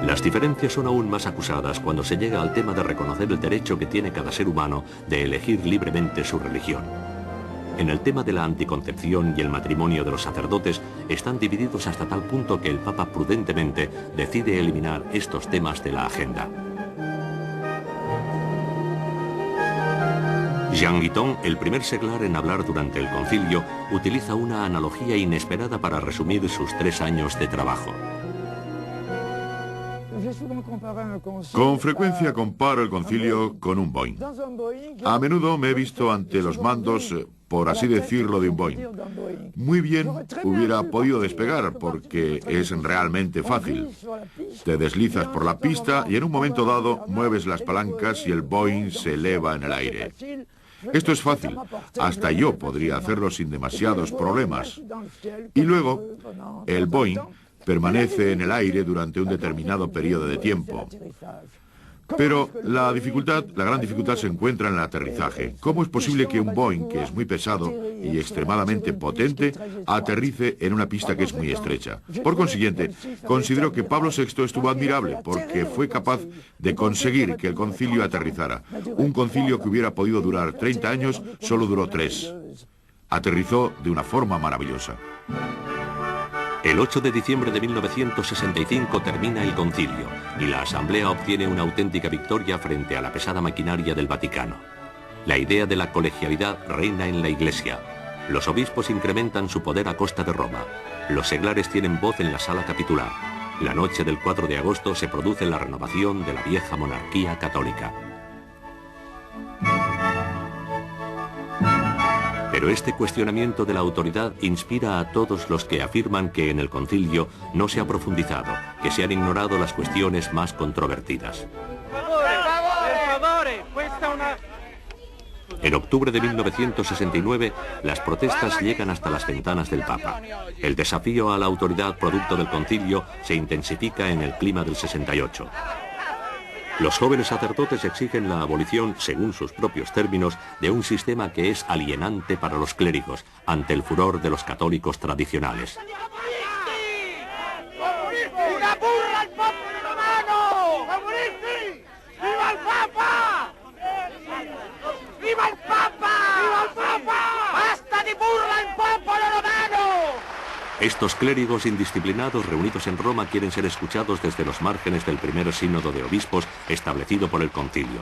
Las diferencias son aún más acusadas cuando se llega al tema de reconocer el derecho que tiene cada ser humano de elegir libremente su religión. En el tema de la anticoncepción y el matrimonio de los sacerdotes están divididos hasta tal punto que el Papa prudentemente decide eliminar estos temas de la agenda. Jean Guiton, el primer seglar en hablar durante el concilio, utiliza una analogía inesperada para resumir sus 3 años de trabajo. Con frecuencia comparo el concilio con un Boeing. A menudo me he visto ante los mandos, por así decirlo, de un Boeing. Muy bien hubiera podido despegar porque es realmente fácil. Te deslizas por la pista y en un momento dado mueves las palancas y el Boeing se eleva en el aire. Esto es fácil. Hasta yo podría hacerlo sin demasiados problemas. Y luego, el Boeing permanece en el aire durante un determinado periodo de tiempo. Pero la gran dificultad se encuentra en el aterrizaje. ¿Cómo es posible que un Boeing, que es muy pesado y extremadamente potente, aterrice en una pista que es muy estrecha? Por consiguiente, considero que Pablo VI estuvo admirable porque fue capaz de conseguir que el concilio aterrizara. Un concilio que hubiera podido durar 30 años, solo duró 3. Aterrizó de una forma maravillosa. El 8 de diciembre de 1965 termina el concilio y la Asamblea obtiene una auténtica victoria frente a la pesada maquinaria del Vaticano. La idea de la colegialidad reina en la Iglesia. Los obispos incrementan su poder a costa de Roma. Los seglares tienen voz en la sala capitular. La noche del 4 de agosto se produce la renovación de la vieja monarquía católica. Pero este cuestionamiento de la autoridad inspira a todos los que afirman que en el concilio no se ha profundizado, que se han ignorado las cuestiones más controvertidas. En octubre de 1969, las protestas llegan hasta las ventanas del Papa. El desafío a la autoridad producto del concilio se intensifica en el clima del 68. Los jóvenes sacerdotes exigen la abolición, según sus propios términos, de un sistema que es alienante para los clérigos, ante el furor de los católicos tradicionales. ¡Una burra al popolo romano! ¡Comunisti! ¡Viva el Papa! ¡Viva el Papa! ¡Viva el Papa! ¡Basta de burla al popolo romano! Estos clérigos indisciplinados reunidos en Roma quieren ser escuchados desde los márgenes del primer sínodo de obispos establecido por el concilio.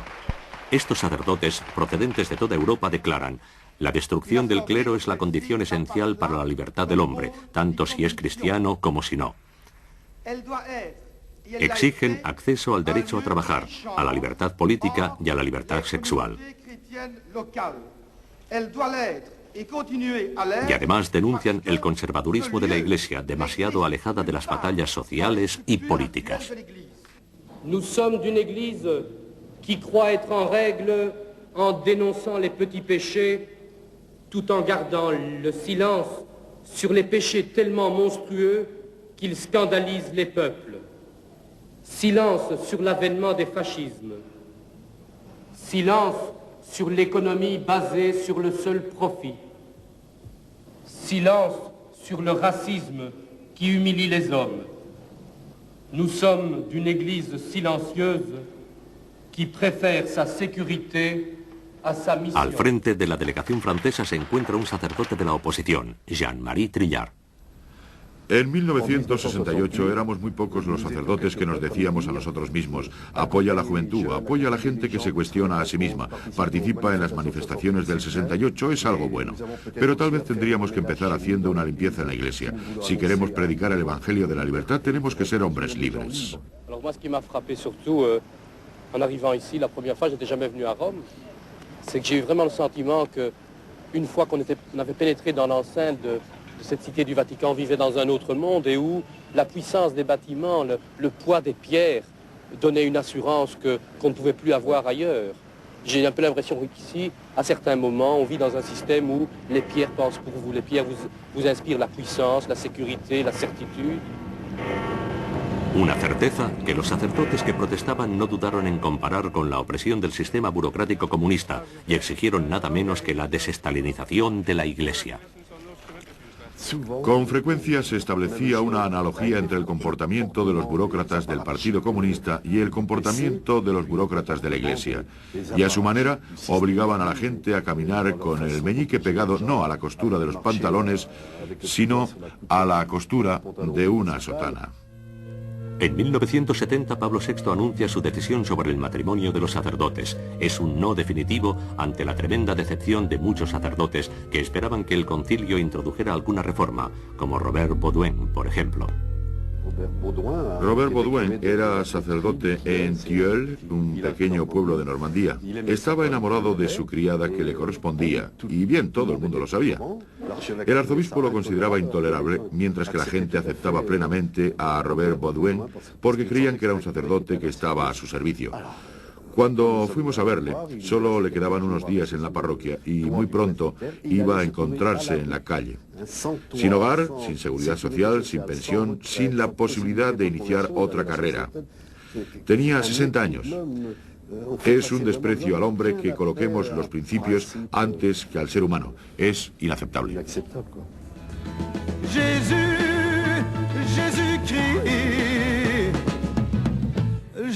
Estos sacerdotes, procedentes de toda Europa, declaran: la destrucción del clero es la condición esencial para la libertad del hombre, tanto si es cristiano como si no. Exigen acceso al derecho a trabajar, a la libertad política y a la libertad sexual. Y además denuncian el conservadurismo de la Iglesia, demasiado alejada de las batallas sociales y políticas. Nous sommes d'une Église qui croit être en règle en dénonçant les petits péchés, tout en gardant le silence sur les péchés tellement monstrueux qu'ils scandalisent les peuples. Silence sur l'avènement des fascismes. Silence sur l'économie basée sur le seul profit. Silence sur le racisme qui humilie les hommes. Nous sommes d'une Église silencieuse qui préfère sa sécurité a sa mission. Al frente de la delegación francesa se encuentra un sacerdote de la oposición, Jean-Marie Trillard. En 1968 éramos muy pocos los sacerdotes que nos decíamos a nosotros mismos: apoya a la juventud, apoya a la gente que se cuestiona a sí misma, participa en las manifestaciones del 68, es algo bueno. Pero tal vez tendríamos que empezar haciendo una limpieza en la Iglesia. Si queremos predicar el Evangelio de la libertad, tenemos que ser hombres libres. Alors moi, ce qui m'a frappé surtout en arrivant ici, la première fois, j'étais jamais venu à Rome, c'est que j'ai eu vraiment le sentiment que une fois qu'on avait pénétré dans l'enceinte de cette cité du Vatican, vivait dans un autre monde et où la puissance des bâtiments, le poids des pierres donnait une assurance qu'on ne pouvait plus avoir ailleurs. J'ai un peu l'impression qu'ici, à certains moments, on vit dans un système où les pierres pensent pour vous, les pierres vous inspirent la puissance, la sécurité, la certitude. Una certeza que los sacerdotes que protestaban no dudaron en comparar con la opresión del sistema burocrático comunista y exigieron nada menos que la desestalinización de la Iglesia. Con frecuencia se establecía una analogía entre el comportamiento de los burócratas del Partido Comunista y el comportamiento de los burócratas de la Iglesia. Y a su manera obligaban a la gente a caminar con el meñique pegado no a la costura de los pantalones, sino a la costura de una sotana. En 1970 Pablo VI anuncia su decisión sobre el matrimonio de los sacerdotes. Es un no definitivo ante la tremenda decepción de muchos sacerdotes que esperaban que el concilio introdujera alguna reforma, como Robert Baudouin, por ejemplo. Robert Baudouin era sacerdote en Tilleul, un pequeño pueblo de Normandía. Estaba enamorado de su criada que le correspondía, y bien todo el mundo lo sabía. El arzobispo lo consideraba intolerable, mientras que la gente aceptaba plenamente a Robert Baudouin porque creían que era un sacerdote que estaba a su servicio. Cuando fuimos a verle, solo le quedaban unos días en la parroquia y muy pronto iba a encontrarse en la calle. Sin hogar, sin seguridad social, sin pensión, sin la posibilidad de iniciar otra carrera. Tenía 60 años. Es un desprecio al hombre que coloquemos los principios antes que al ser humano. Es inaceptable.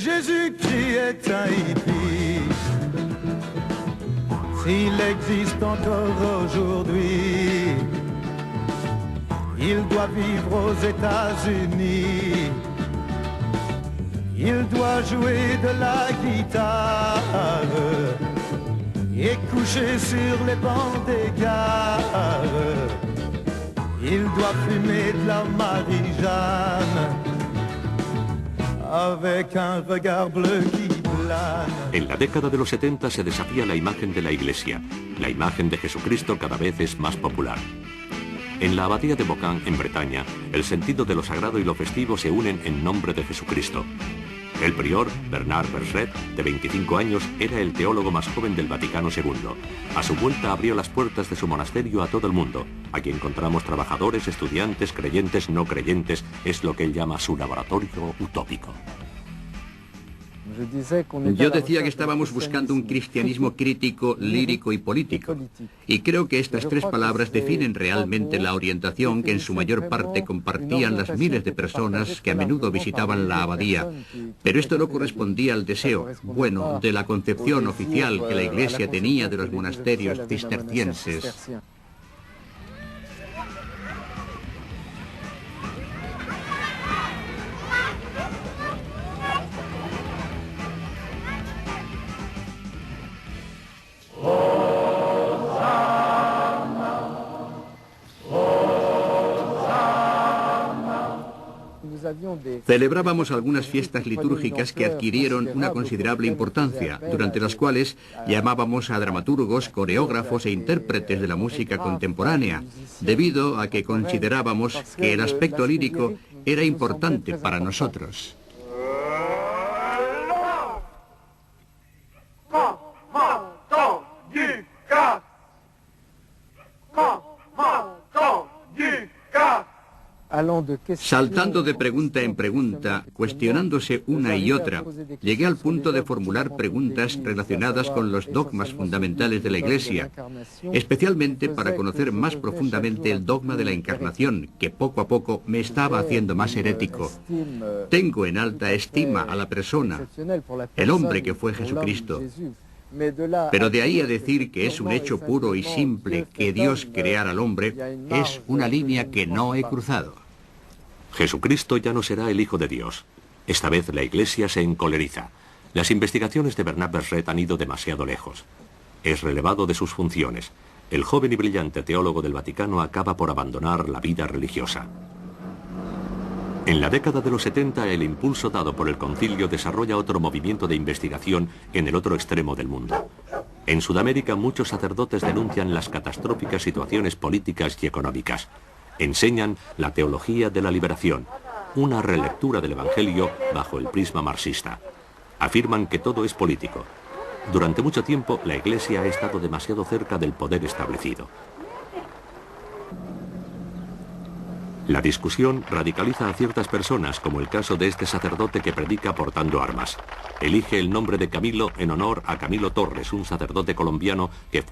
Jésus-Christ est un hippie. S'il existe encore aujourd'hui, il doit vivre aux États-Unis. Il doit jouer de la guitare et coucher sur les bancs des gares. Il doit fumer de la Marie-Jeanne avec un regard bleu qui plane. En la década de los 70 se desafía la imagen de la Iglesia. La imagen de Jesucristo cada vez es más popular. En la abadía de Beaucamp, en Bretaña, el sentido de lo sagrado y lo festivo se unen en nombre de Jesucristo. El prior, Bernard Berset, de 25 años, era el teólogo más joven del Vaticano II. A su vuelta abrió las puertas de su monasterio a todo el mundo. Aquí encontramos trabajadores, estudiantes, creyentes, no creyentes. Es lo que él llama su laboratorio utópico. Yo decía que estábamos buscando un cristianismo crítico, lírico y político. Y creo que estas tres palabras definen realmente la orientación que en su mayor parte compartían las miles de personas que a menudo visitaban la abadía. Pero esto no correspondía al deseo, bueno, de la concepción oficial que la Iglesia tenía de los monasterios cistercienses. Celebrábamos algunas fiestas litúrgicas que adquirieron una considerable importancia, durante las cuales llamábamos a dramaturgos, coreógrafos e intérpretes de la música contemporánea, debido a que considerábamos que el aspecto lírico era importante para nosotros. Saltando de pregunta en pregunta, cuestionándose una y otra, llegué al punto de formular preguntas relacionadas con los dogmas fundamentales de la Iglesia, especialmente para conocer más profundamente el dogma de la Encarnación, que poco a poco me estaba haciendo más herético. Tengo en alta estima a la persona, el hombre que fue Jesucristo. Pero de ahí a decir que es un hecho puro y simple que Dios creara al hombre, es una línea que no he cruzado. Jesucristo ya no será el Hijo de Dios. Esta vez la Iglesia se encoleriza. Las investigaciones de Bernard Berset han ido demasiado lejos. Es relevado de sus funciones. El joven y brillante teólogo del Vaticano acaba por abandonar la vida religiosa. En la década de los 70, el impulso dado por el concilio desarrolla otro movimiento de investigación en el otro extremo del mundo. En Sudamérica, muchos sacerdotes denuncian las catastróficas situaciones políticas y económicas. Enseñan la teología de la liberación, una relectura del Evangelio bajo el prisma marxista. Afirman que todo es político. Durante mucho tiempo, la Iglesia ha estado demasiado cerca del poder establecido. La discusión radicaliza a ciertas personas, como el caso de este sacerdote que predica portando armas. Elige el nombre de Camilo en honor a Camilo Torres, un sacerdote colombiano que